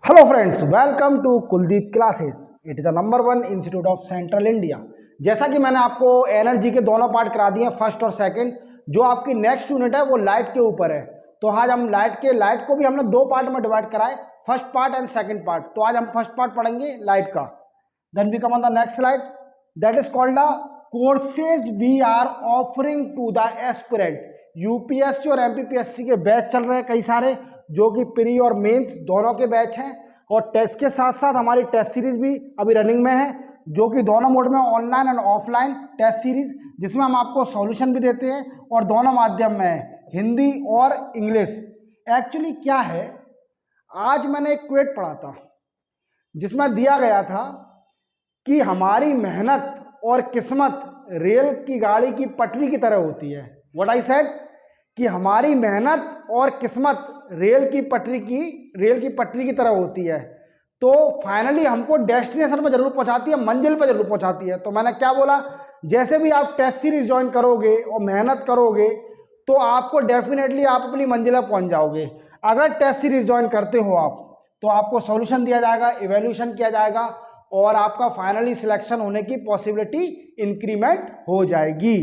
Hello friends, welcome to Kuldeep classes. It is a number 1 institute of central India. जैसा कि मैंने आपको energy के दोनों पार्ट करा दिए, फर्स्ट और सेकंड। जो आपकी नेक्स्ट यूनिट है वो लाइट के ऊपर है। तो आज हम लाइट को भी हमने दो पार्ट में डिवाइड करा है, first part and second part. तो आज हम फर्स्ट पार्ट पढ़ेंगे लाइट का। Then we come on the next slide, that is called the courses we are offering to the aspirant. UPSC और एमपीपीएससी के बैच चल रहे हैं कई सारे, जो कि प्री और मेंस दोनों के बैच हैं। और टेस्ट के साथ साथ हमारी टेस्ट सीरीज भी अभी रनिंग में है, जो कि दोनों मोड में, online and offline test series, जिसमें हम आपको सॉल्यूशन भी देते हैं और दोनों माध्यम में है, हिंदी और इंग्लिश। एक्चुअली क्या है, आज मैंने एक क्वेट पढ़ा था जिसमें दिया गया था कि हमारी मेहनत और किस्मत रेल की गाड़ी की पटरी की तरह होती है। व्हाट आई सेड कि हमारी मेहनत और किस्मत रेल की पटरी की तरह होती है। तो फाइनली हमको डेस्टिनेशन पर जरूर पहुंचाती है, मंजिल पर जरूर पहुंचाती है। तो मैंने क्या बोला, जैसे भी आप टेस्ट सीरीज ज्वाइन करोगे और मेहनत करोगे तो आपको डेफिनेटली आप अपनी मंजिल पर पहुंच जाओगे। अगर टेस्ट सीरीज ज्वाइन करते हो आप, तो आपको सॉल्यूशन दिया जाएगा, इवेल्यूशन किया जाएगा और आपका फाइनली सिलेक्शन होने की पॉसिबिलिटी इंक्रीमेंट हो जाएगी।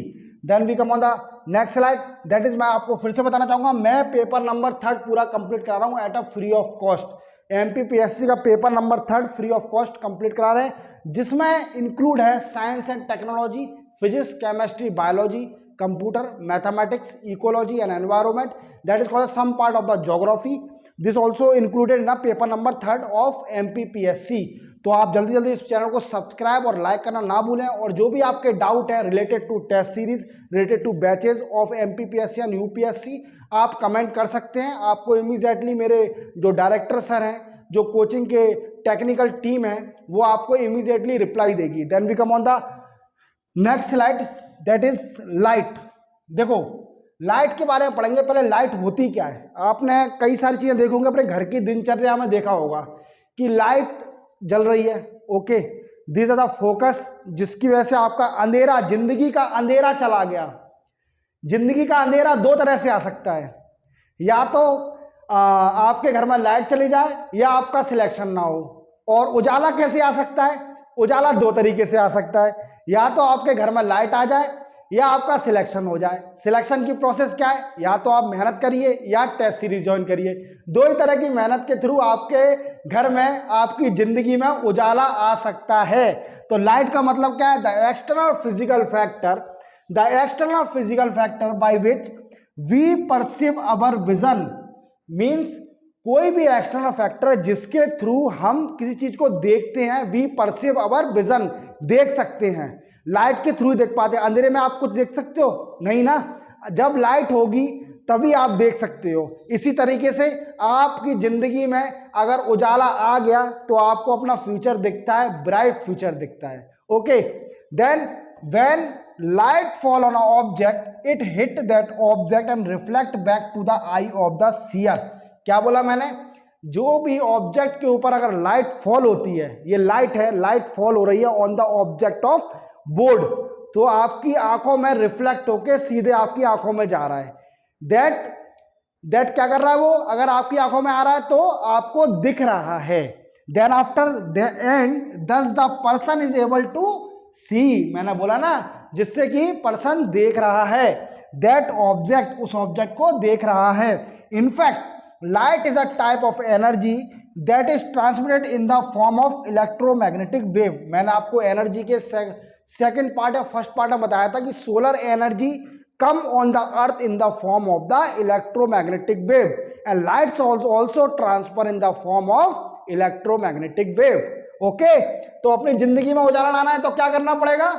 Then we come on the next slide, that is मैं आपको फिर से बताना चाहूंगा, मैं पेपर नंबर 3 पूरा कंप्लीट करा रहा हूं at a free of cost. MPPSC का paper number 3 free of cost complete करा रहे हैं, जिसमें इंक्लूड है science and technology, physics, chemistry, biology, computer, mathematics, ecology and environment, that is called some part of the geography. This also included in the paper number 3 of MPPSC. तो आप जल्दी जल्दी इस चैनल को सब्सक्राइब और like करना ना भूलें। और जो भी आपके डाउट है related to test series, related to batches of MPPSC and UPSC, आप कमेंट कर सकते हैं। आपको इमीडिएटली मेरे जो डायरेक्टर सर हैं, जो कोचिंग के टेक्निकल टीम है, वो आपको इमीडिएटली रिप्लाई देगी। Then we come on the next slide, that is light. देखो, लाइट के बारे में पढ़ेंगे। पहले लाइट होती क्या है। आपने कई सारी चीजें देखोगे अपने घर की दिनचर्या में, देखा होगा कि लाइट जल रही है। Okay, this is the focus, जिसकी वजह से आपका अंधेरा, जिंदगी का अंधेरा चला गया। जिंदगी का अंधेरा दो तरह से आ सकता है, या तो आपके घर में लाइट चली जाए या आपका सिलेक्शन ना हो। और उजाला कैसे आ सकता है? उजाला दो तरीके से आ सकता है, या तो आपके घर में लाइट आ जाए या आपका सिलेक्शन हो जाए। सिलेक्शन की प्रोसेस क्या है? या तो आप मेहनत करिए या टेस्ट सीरीज ज्वाइन करिए। दो ही तरह की मेहनत के थ्रू आपके घर में, आपकी जिंदगी में उजाला आ सकता है। तो लाइट का मतलब क्या है? The external physical factor by which we perceive our vision. Means कोई भी एक्सटर्नल फैक्टर जिसके थ्रू हम किसी चीज को देखते हैं, वी परसीव अवर विजन, देख सकते हैं। लाइट के थ्रू देख पाते हैं। अंधेरे में आप कुछ देख सकते हो? नहीं ना। जब लाइट होगी तभी आप देख सकते हो। इसी तरीके से आपकी जिंदगी में अगर उजाला आ गया तो आपको अपना फ्यूचर दिखता है, ब्राइट फ्यूचर दिखता है। Okay, then when light fall on a object, it hit that object and reflect back to the eye of the seer. क्या बोला मैंने? जो भी ऑब्जेक्ट के ऊपर अगर लाइट फॉल होती है, ये लाइट है, लाइट फॉल हो रही है on the object of board, तो आपकी आंखों में रिफ्लेक्ट होके सीधे आपकी आंखों में जा रहा है। दैट क्या कर रहा है वो? अगर आपकी आंखों में आ रहा है तो आपको दिख रहा है। Then after the end this the person is able to see. मैंने बोला ना, जिससे कि पर्सन देख रहा है, दैट ऑब्जेक्ट, उस ऑब्जेक्ट को देख रहा है। In fact light is a type of energy that is transmitted in the form of electromagnetic wave. मैंने आपको एनर्जी के सेकेंड पार्ट या फर्स्ट पार्ट में बताया था कि solar energy come on the earth in the form of the electromagnetic wave and lights also transfer in the form of electromagnetic wave. Okay, तो अपनी जिंदगी में उजाला लाना है तो क्या करना पड़ेगा?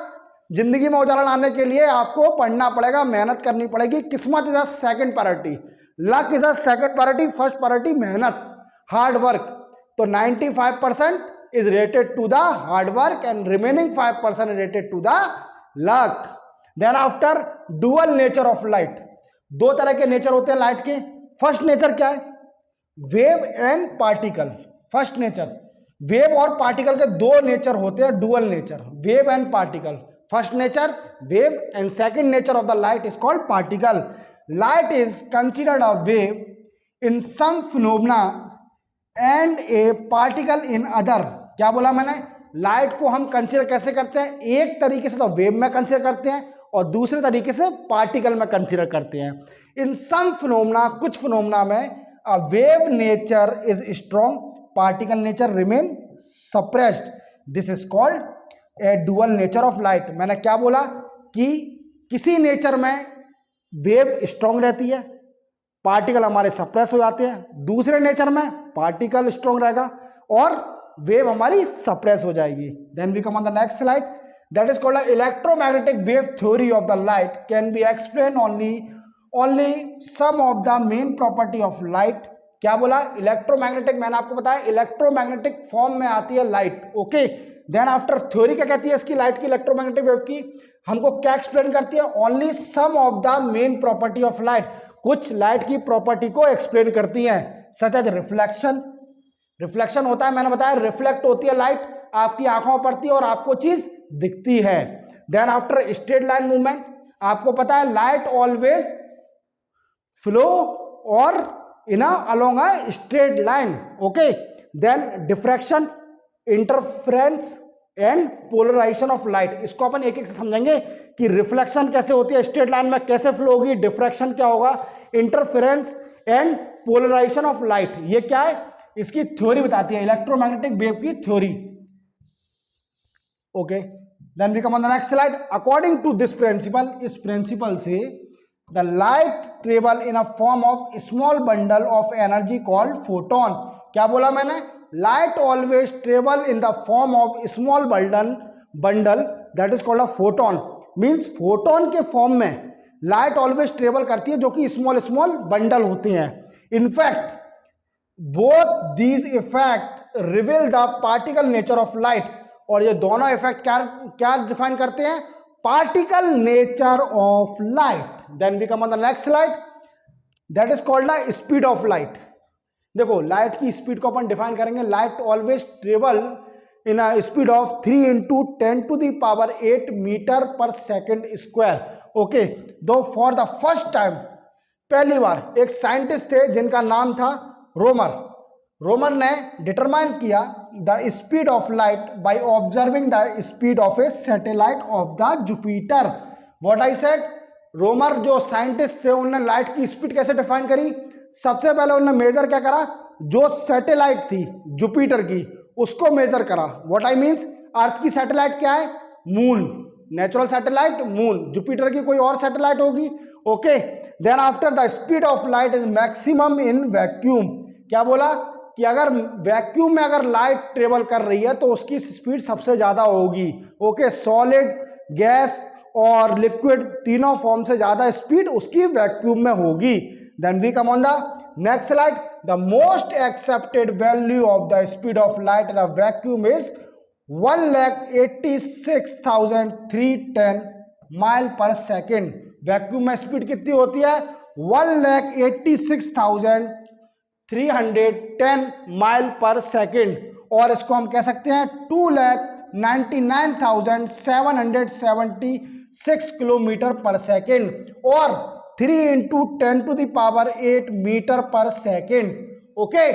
जिंदगी में उजाला लाने के लिए आपको पढ़ना पड़ेगा, मेहनत करनी पड़ेगी। किस्मत is a second priority, luck is a second priority, first priority मेहनत, हार्ड वर्क। तो 95% is related to the hard work and remaining 5% related to the luck. Then after dual nature of light, दो तरह के nature होते हैं light के। First nature क्या है? Wave and particle. First nature, wave और पार्टिकल के दो नेचर होते हैं, dual nature, wave and particle. First nature wave and second nature of the light is called particle. Light is considered a wave in some phenomena and A particle in other. क्या बोला मैंने? Light को हम consider कैसे करते हैं? एक तरीके से तो वेव में कंसीडर करते हैं और दूसरे तरीके से पार्टिकल में कंसीडर करते हैं। इन सम फिनोमेना, कुछ फिनोमेना में a wave nature is strong, particle nature remain suppressed, this is called A dual nature of light. मैंने क्या बोला कि किसी नेचर में वेव स्ट्रॉन्ग रहती है, पार्टिकल हमारे सप्रेस हो जाते हैं, दूसरे नेचर में पार्टिकल स्ट्रॉन्ग रहेगा और वेव हमारी सप्रेस हो जाएगी। Then we come on the next slide, that is called electromagnetic wave theory of the light can be explain only some of the main property of light. क्या बोला? Electromagnetic, मैंने आपको बताया इलेक्ट्रोमैग्नेटिक फॉर्म में आती है light. Okay, then after theory क्या कहती है इसकी, लाइट की, इलेक्ट्रोमैग्नेटिक वेव की? हमको क्या एक्सप्लेन करती है? Only some of the main property of light, कुछ लाइट की प्रॉपर्टी को एक्सप्लेन करती हैं, सच एज रिफ्लेक्शन। रिफ्लेक्शन होता है, मैंने बताया रिफ्लेक्ट होती है लाइट, आपकी आंखों पर पड़ती है और आपको चीज दिखती है। Then after straight line movement, आपको पता है लाइट ऑलवेज फ्लो और in along a straight line. Okay, then diffraction, interference and polarisation of light. इसको अपन एक एक से समझेंगे कि रिफ्लेक्शन कैसे होती है, स्ट्रेट लाइन में कैसे फ्लो होगी, डिफ्रैक्शन क्या होगा, interference and polarisation of light, ये क्या है, इसकी थ्योरी बताती है, इलेक्ट्रोमैग्नेटिक वेव की theory. Okay, then we come on the next slide. According to this principle, इस प्रिंसिपल से the light travel in a form of small bundle of energy called photon. क्या बोला मैंने? Light always travel in the form of small bundle that is called a photon. Means photon के form में light always travel करती है, जो कि small small bundle होते हैं। In fact both these effect reveal the particle nature of light. और ये दोनों इफेक्ट क्या डिफाइन करते हैं? Particle nature of light. Then we come on the next slide, that is called the speed of light. देखो, light की speed को अपन डिफाइन करेंगे, light always travel in a speed of 3 × 10⁸ metre per second square. Okay, दो for the first time, पहली बार एक scientist थे जिनका नाम था रोमर। रोमर ने डिटरमाइन किया the speed of light by observing the speed of a satellite of the Jupiter. What I said, Roemer जो साइंटिस्ट थे उन्होंने लाइट की स्पीड कैसे डिफाइन करी? सबसे पहले उन्होंने मेजर क्या करा, जो सैटेलाइट थी जुपिटर की उसको मेजर करा। व्हाट आई मीन्स, अर्थ की सैटेलाइट क्या है? Moon, natural satellite moon, Jupiter की कोई और सैटेलाइट होगी। Okay, then after the speed of light is maximum in vacuum. क्या बोला कि अगर वैक्यूम में अगर लाइट ट्रेवल कर रही है तो उसकी स्पीड सबसे ज्यादा होगी। ओके, सॉलिड, गैस और लिक्विड तीनों फॉर्म से ज्यादा स्पीड उसकी वैक्यूम में होगी। Then we come on the next slide, the most accepted value of the speed of light in a vacuum is 1,86,310 mile per second. Vacuum में speed कितनी होती है? 1,86,310 माइल पर सेकेंड। और इसको हम कह सकते हैं 2,99,776 किलोमीटर पर सेकेंड और 3 × 10⁸ metre per second. Okay,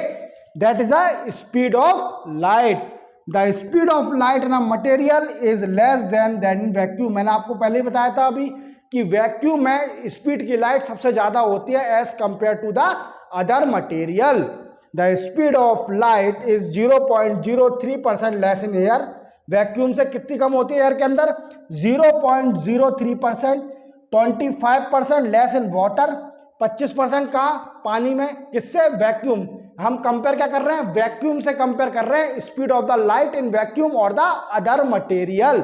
that is a speed of light. The speed of light in a material is less then in vacuum. मैंने आपको पहले ही बताया था अभी कि वैक्यूम में स्पीड की लाइट सबसे ज्यादा होती है as compare to the other material. The speed of light is 0.03% less in air. Vacuum से कितनी कम होती है एयर के अंदर? 0.03%। 25% लेस इन वाटर, 25% कहाँ? पानी में। किससे? वैक्यूम। हम कंपेयर क्या कर रहे हैं? वैक्यूम से कंपेयर कर रहे हैं speed of the light in vacuum और the other material.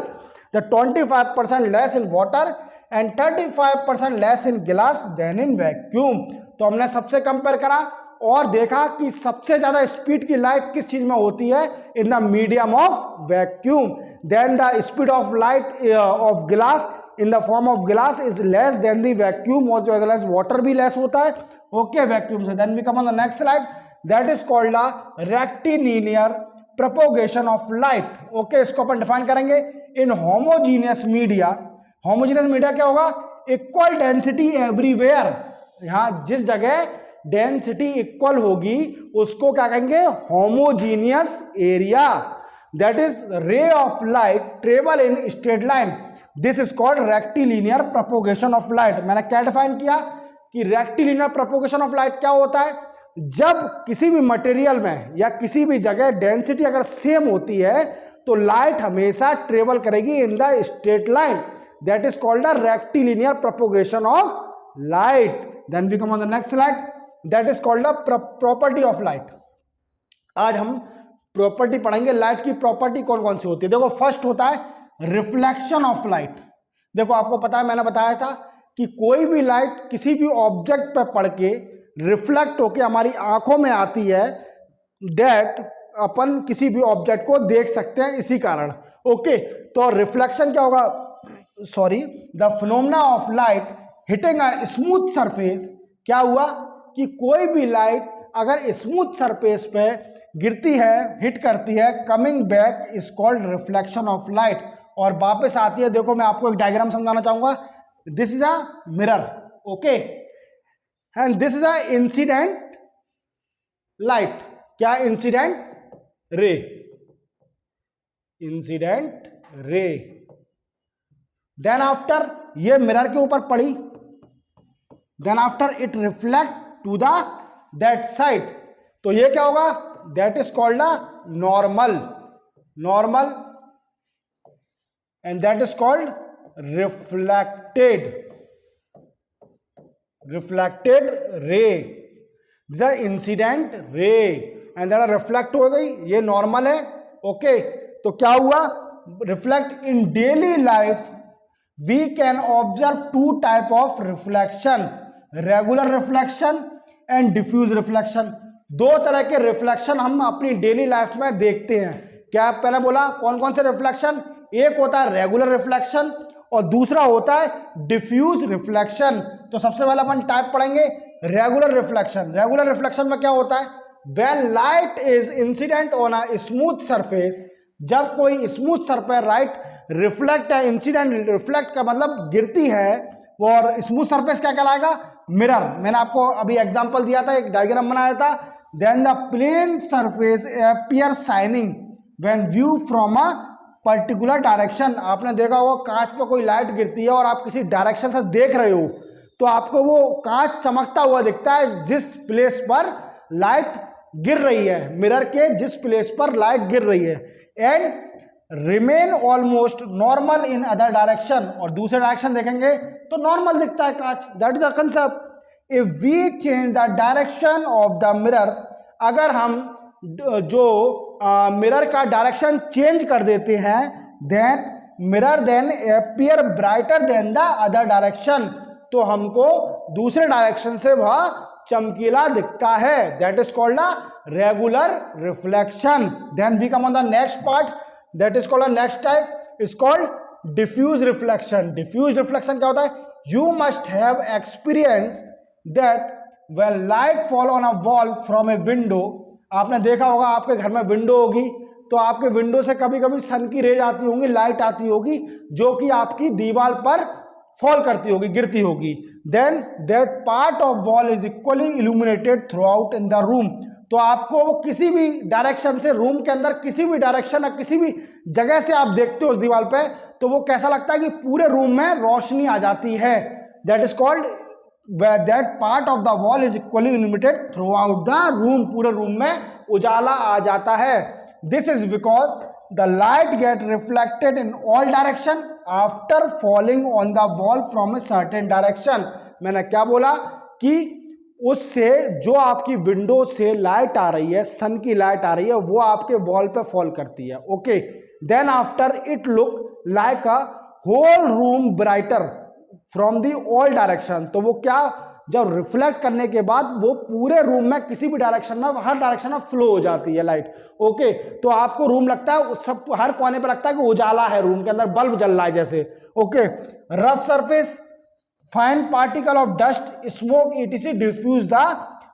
The 25% less in water and 35% less in glass than in vacuum. तो हमने सबसे कंपेयर करा और देखा कि सबसे ज्यादा स्पीड की लाइट किस चीज में होती है? In the medium of vacuum. Then the speed of light of glass in the form of glass is less than the vacuum, और जो लेस वाटर भी लेस होता है। ओके, वैक्यूम से। Then we come on the next slide, that is called a rectilinear propagation of light. Okay, इसको अपन define करेंगे in homogeneous media. Homogeneous media क्या होगा? Equal density everywhere. यहाँ जिस जगह डेंसिटी इक्वल होगी उसको क्या कहेंगे, homogeneous area. That is ray of light travel in straight line, this is called rectilinear propagation of light. मैंने क्या डिफाइन किया कि रेक्टिलिनियर प्रोपोगेशन ऑफ लाइट क्या होता है, जब किसी भी मटेरियल में या किसी भी जगह डेंसिटी अगर सेम होती है तो लाइट हमेशा ट्रेवल करेगी in the straight line, that is called the rectilinear propagation of light. Then we come on the next slide, that is called the property of light. आज हम प्रॉपर्टी पढ़ेंगे, light की property कौन कौन सी होती है। देखो फर्स्ट होता है रिफ्लेक्शन ऑफ लाइट। देखो आपको पता है, मैंने बताया था कि कोई भी लाइट किसी भी ऑब्जेक्ट पर पड़ के रिफ्लेक्ट होके हमारी आंखों में आती है, दैट अपन किसी भी ऑब्जेक्ट को देख सकते हैं इसी कारण। ओके, तो रिफ्लेक्शन क्या होगा, sorry, the phenomena of light hitting a smooth surface. क्या हुआ कि कोई भी लाइट अगर स्मूथ सरफेस पे गिरती है, हिट करती है, coming back is called reflection of light, और वापस आती है। देखो मैं आपको एक डायग्राम समझाना चाहूंगा, this is a mirror, okay, and this is a incident light. क्या, incident ray, incident ray. Then after ये मिरर के ऊपर पड़ी, then after it reflect to the that side, तो ये क्या होगा, that is called a normal, normal, and that is called reflected, reflected ray, the incident ray, and that reflect हो गई, ये नॉर्मल है। ओके, तो क्या हुआ, reflect in daily life we can observe two type of reflection, regular reflection and diffuse reflection. दो तरह के रिफ्लेक्शन हम अपनी डेली लाइफ में देखते हैं। क्या पहले बोला, कौन कौन से रिफ्लेक्शन, एक होता है रेगुलर रिफ्लेक्शन और दूसरा होता है डिफ्यूज रिफ्लेक्शन। तो सबसे पहले अपन टाइप पढ़ेंगे रेगुलर रिफ्लेक्शन। रेगुलर रिफ्लेक्शन में क्या होता है, when light is incident on a smooth surface, जब कोई स्मूथ सरफेस लाइट रिफ्लेक्ट है, इंसिडेंट रिफ्लेक्ट का मतलब गिरती है, और स्मूथ सरफेस क्या कहलाएगा, मिरर। मैंने आपको अभी एग्जांपल दिया था, एक डायग्राम बनाया था, then the plane surface appear shining when view from a particular direction. आपने देखा होगा कांच पे कोई लाइट गिरती है और आप किसी डायरेक्शन से देख रहे हो तो आपको वो कांच चमकता हुआ दिखता है जिस प्लेस पर लाइट गिर रही है, मिरर के जिस प्लेस पर लाइट गिर रही है, and remain almost normal in other direction, और दूसरे डायरेक्शन देखेंगे तो नॉर्मल दिखता है कांच। That is a concept. If we change the direction of the mirror, अगर हम जो मिरर का डायरेक्शन चेंज कर देते हैं, then mirror then appear brighter than the other direction, तो हमको दूसरे डायरेक्शन से वह चमकीला दिखता है। That is called a regular reflection. Then we come on the next part, that is called next type is called diffuse reflection. Diffuse reflection क्या होता है, you must have experience that when light fall on a wall from a window. आपने देखा होगा आपके घर में window होगी तो आपके विंडो से कभी कभी सन की रेज आती होंगी, लाइट आती होगी जो कि आपकी दीवार पर फॉल करती होगी, गिरती होगी। Then that part of wall is equally illuminated throughout in the room. तो आपको वो किसी भी डायरेक्शन से, रूम के अंदर किसी भी डायरेक्शन या किसी भी जगह से आप देखते हो उस दीवार पे, तो वो कैसा लगता है कि पूरे रूम में रोशनी आ जाती है। That is called that part of the wall is equally illuminated through out the room, पूरे रूम में उजाला आ जाता है। This is because the light gate reflected in all direction after falling on the wall from a certain direction. मैंने क्या बोला कि उससे जो आपकी विंडो से लाइट आ रही है, सन की लाइट आ रही है, वो आपके वॉल पे फॉल करती है। Okay, then after it look like a whole room brighter from the all direction. तो वो क्या, जब रिफ्लेक्ट करने के बाद वो पूरे रूम में किसी भी डायरेक्शन में, हर डायरेक्शन में फ्लो हो जाती है लाइट। ओके, तो आपको रूम लगता है सब, हर कोने पे लगता है कि उजाला है, रूम के अंदर बल्ब जल रहा है जैसे। Okay, rough surface, fine particle of dust, smoke etc diffuse the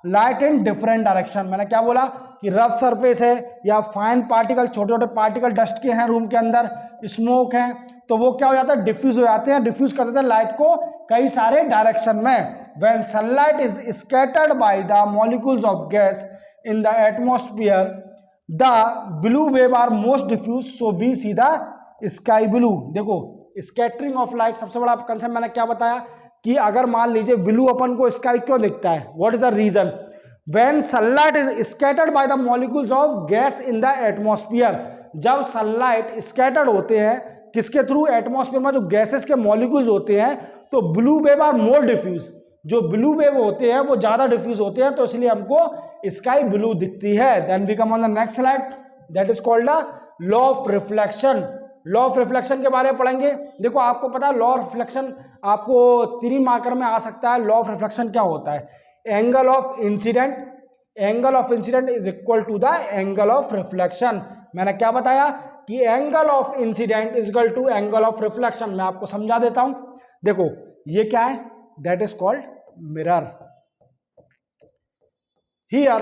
light in different direction. मैंने क्या बोला कि रफ सरफेस है या फाइन पार्टिकल, छोटे छोटे पार्टिकल डस्ट के हैं रूम के अंदर, स्मोक है, तो वो क्या हो जाता है, डिफ्यूज हो जाते हैं, डिफ्यूज कर देते हैं लाइट को कई सारे डायरेक्शन में। When sunlight is scattered by the molecules of gas in the atmosphere, the blue wave are most diffuse, so we see the sky blue. देखो स्कैटरिंग ऑफ लाइट सबसे बड़ा कंसेप्ट मैंने क्या बताया कि अगर मान लीजिए ब्लू अपन को स्काई क्यों दिखता है, what is the reason? When sunlight is scattered by the molecules of gas in the atmosphere, जब सनलाइट स्कैटर्ड होते हैं किसके थ्रू? एटमॉस्फेयर में जो गैसेस के मॉलिक्यूल्स होते हैं, तो blue wave are more diffuse, जो ब्लू वेव होते हैं वो ज्यादा डिफ्यूज होते हैं, तो इसलिए हमको स्काई ब्लू दिखती है. Then we come on the next slide, that is called the law of reflection. Law of reflection के बारे में पढ़ेंगे. देखो आपको पता है लॉ ऑफ रिफ्लेक्शन आपको 3 मार्कर में आ सकता है. लॉ ऑफ रिफ्लेक्शन क्या होता है? Angle of incident, angle of incident is equal to the angle of reflection. मैंने क्या बताया कि angle of incident is equal to angle of reflection. मैं आपको समझा देता हूं. देखो ये क्या है? That is called mirror. Here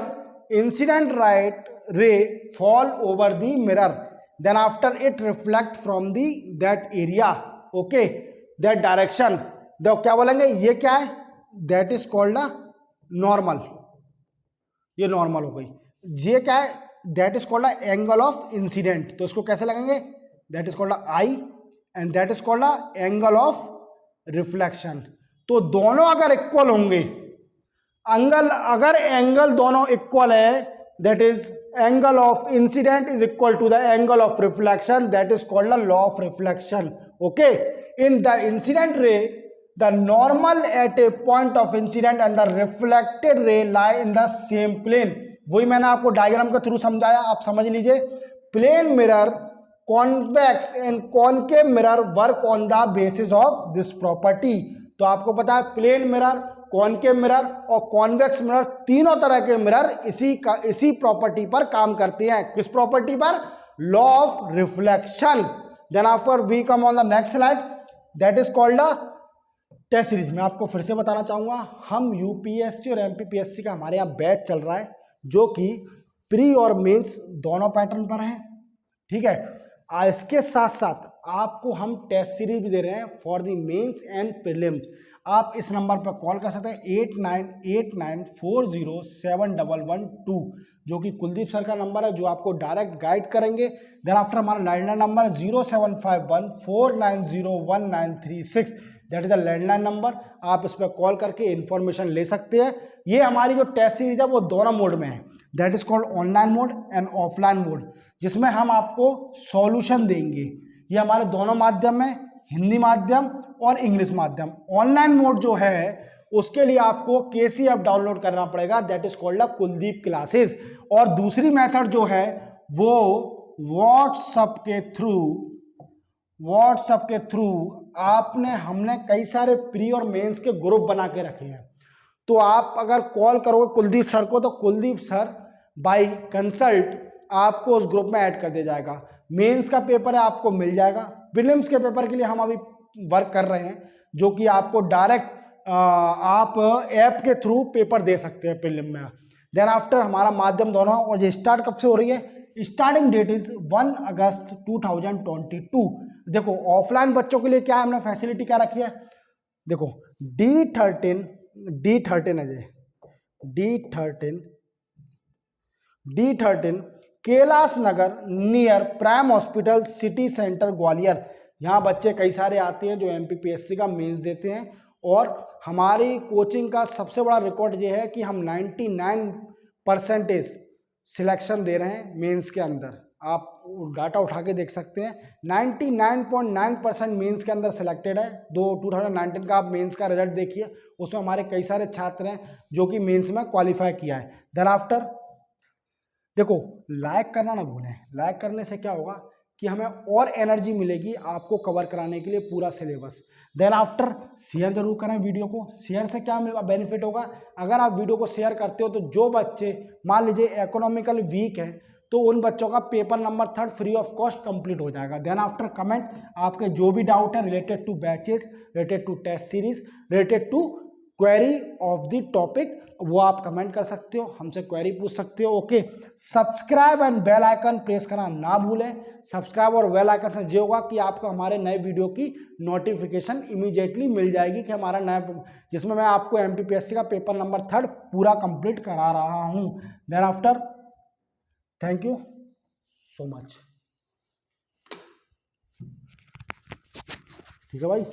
incident light ray fall over the mirror, then after it reflect from the that area, okay, that direction. तो क्या बोलेंगे? ये क्या है? that is called a normal. ये नॉर्मल हो गई. ये क्या है? that is called a angle of incident. तो इसको कैसे लगेंगे? that is called a I and that is called a angle of reflection. तो दोनों अगर इक्वल होंगे, अगर एंगल दोनों इक्वल है, that is angle of incident is equal to the angle of reflection, that is called the law of reflection. Okay, in the incident ray, the normal at a point of incident and the reflected ray lie in the same plane. वही मैंने आपको diagram के through समझाया, आप समझ लीजिए. Plane mirror, convex and concave mirror work on the basis of this property. तो आपको पता है प्लेन मिरर, कॉनकेव मिरर और कॉन्वेक्स मिरर, तीनों तरह के मिरर इसी प्रॉपर्टी पर काम करते हैं. किस प्रॉपर्टी पर? Law of reflection. Then after we come on the next slide, that is called the test series. मैं आपको फिर से बताना चाहूंगा, हम यूपीएससी और एमपीपीएससी का हमारे यहाँ बैच चल रहा है जो कि प्री और मेंस दोनों पैटर्न पर है. ठीक है, इसके साथ साथ आपको हम टेस्ट सीरीज भी दे रहे हैं for the mains and prelims. आप इस नंबर पर कॉल कर सकते हैं 8989407112, जो कि कुलदीप सर का नंबर है, जो आपको डायरेक्ट गाइड करेंगे. देन आफ्टर हमारा लैंडलाइन नंबर है 0751490136. That is the landline number. आप इस पर कॉल करके इन्फॉर्मेशन ले सकते हैं. ये हमारी जो टेस्ट सीरीज है वो दोनों मोड में है, that is called online mode and offline mode, जिसमें हम आपको सॉल्यूशन देंगे. ये हमारे दोनों माध्यम में, हिंदी माध्यम और इंग्लिश माध्यम. ऑनलाइन मोड जो है उसके लिए आपको केसी ऐप डाउनलोड करना पड़ेगा, that is called Kuldeep classes. और दूसरी मेथड जो है वो व्हाट्सएप के थ्रू हमने कई सारे प्री और मेंस के ग्रुप बना के रखे हैं. तो आप अगर कॉल करोगे कुलदीप सर को, तो कुलदीप सर बाय कंसल्ट आपको उस ग्रुप में ऐड कर दिया जाएगा. मेंस का पेपर है आपको मिल जाएगा. प्रीलिम्स के पेपर के लिए हम अभी वर्क कर रहे हैं, जो कि आपको डायरेक्ट आप ऐप के थ्रू पेपर दे सकते हैं प्रीलिम में. देन आफ्टर हमारा माध्यम दोनों, और ये स्टार्ट कब से हो रही है? स्टार्टिंग डेट इज 1 अगस्त 2022. देखो ऑफलाइन बच्चों के लिए क्या हमने फैसिलिटी क्या रखी है? देखो D13 Kailash Nagar near prime hospital city centre Gwalior. यहाँ बच्चे कई सारे आते हैं जो एमपीपीएससी का मेंस देते हैं. और हमारी कोचिंग का सबसे बड़ा रिकॉर्ड ये है कि हम 99% सिलेक्शन दे रहे हैं मेंस के अंदर. आप डाटा उठा के देख सकते हैं, 99.9% मेंस के अंदर सिलेक्टेड है. 2019 का आप मेंस का रिजल्ट देखिए, उसमें हमारे कई सारे छात्र हैं जो कि मेंस में क्वालिफाई किया है. देन आफ्टर देखो लाइक करना ना भूलें. लाइक करने से क्या होगा कि हमें और एनर्जी मिलेगी आपको कवर कराने के लिए पूरा सिलेबस. देन आफ्टर शेयर जरूर करें वीडियो को. शेयर से क्या बेनिफिट होगा? अगर आप वीडियो को शेयर करते हो तो जो बच्चे मान लीजिए इकोनॉमिकल वीक है, तो उन बच्चों का paper number 3 free of cost complete हो जाएगा. देन आफ्टर कमेंट आपके जो भी डाउट है related to batches, related to test series, related to query of the topic, वो आप कमेंट कर सकते हो, हमसे क्वेरी पूछ सकते हो। Okay, subscribe and bell icon press करना ना भूलें। सब्सक्राइब और बेल आइकन से ये होगा कि आपको हमारे नए वीडियो की नोटिफिकेशन इमीडिएटली मिल जाएगी कि हमारा नया, जिसमें मैं आपको एमपीपीएससी का पेपर नंबर 3 पूरा कंप्लीट करा रहा हूँ। Then after, thank you so much. ठीक है भाई।